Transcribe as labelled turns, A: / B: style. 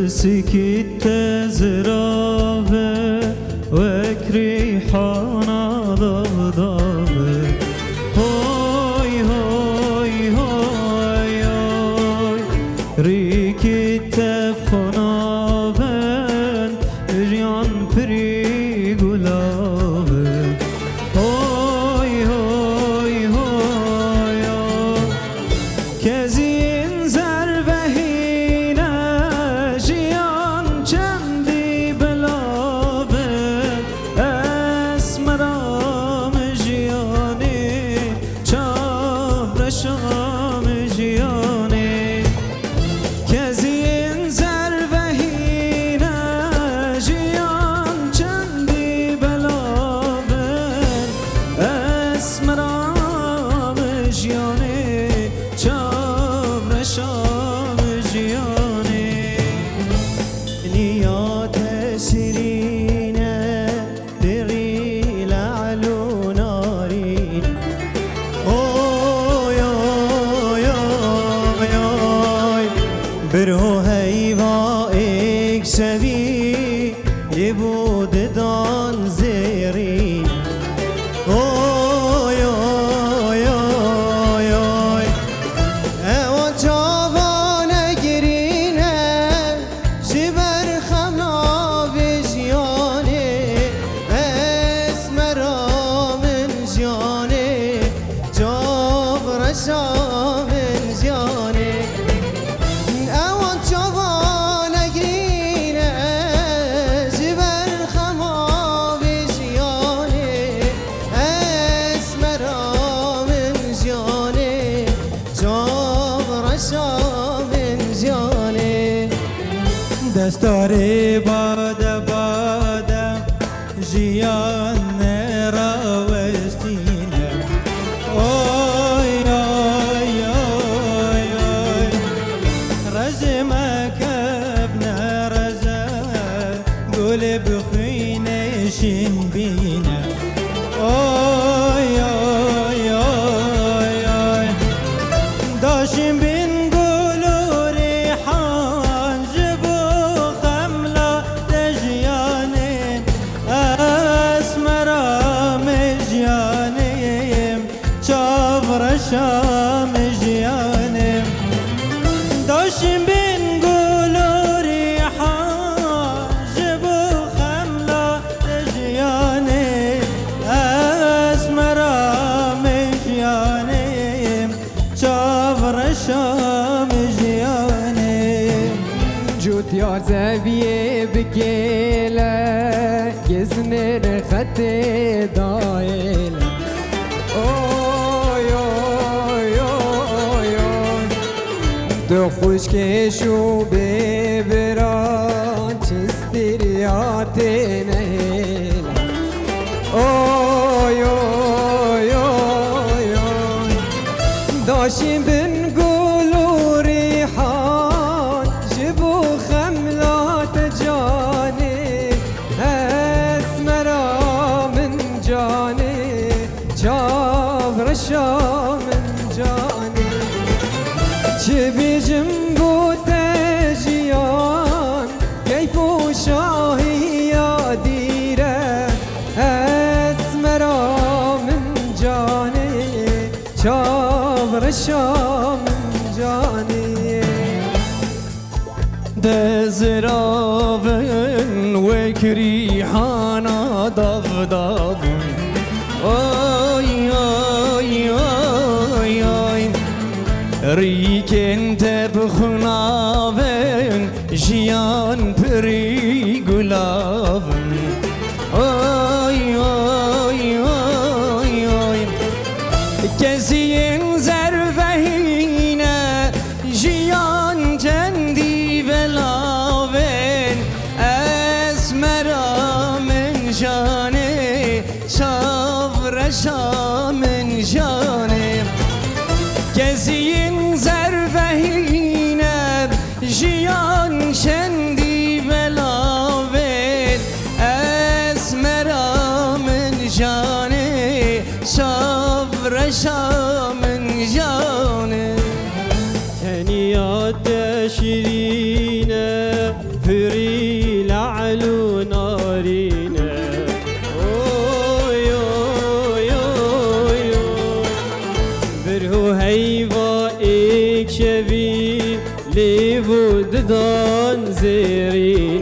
A: سكت زرافة وكريحانا ضغضابة هوي هوي هوي هوي ريكت بخنابن ريان بري قلابة هوي هوي هوي هوي كزين زربهينا جيان چندی بلابه اسمرام جياني چابرشام جياني كزين زربهينا جيان چندی بلابه اسمرام جياني چابرشام جياني نيات سرينة بري لعلو نارين اوي اوي اوي اوي برو هيفا اكسبي يبود دان زيرين اوي اوي اوي اوي او جوان گرینه جبر خمنا بجیانه اسمرا من جانه جابرشا من جانه او جوان گرینه جبر خمنا بجیانه اسمرا من جانه جابرشا من جانه دستاری باده باده جیان راوستینه اوی اوی اوی اوی رزمک ابن رزه گل بخوینشین بینه اوی اوی اوی اوی داشتیم بین گل و ریحان جبو خملا دجیانه اسمرام جیانیم چابرشام جیانیم داشتیم بین گل و ریحان جبو خملا دجیانه اسمرام جیانیم چابرشام جیانیم
B: جوت یار زویه بکیله گزنر خط دایله اوی اوی اوی اوی دو خوش کشو ببران چستریات نهیله اوی اوی اوی اوی داشتیم بن گل و ریحان جبو خملات جاني اسمرا من جاني جابرشا من جاني جبي جنبو تجيان كيف شاهي يا ديره اسمرا من جاني جابرشا من جاني
A: دزراven وكريحانا ضفضف oy oy oy oy ريكن تبخناven جيان بري قلافن oy oy oy oy كزين زرفهينا جيان تندي بلاven اسمرا من جاني صبرشا من جاني كزين زرفهينا جيان تندي بلاven اسمرا من جاني صبرشا من جاني تنيات شيرينة علو نارینه اوی اوی اوی برهو هیوا ایک شوی لیبو ددان زیرینه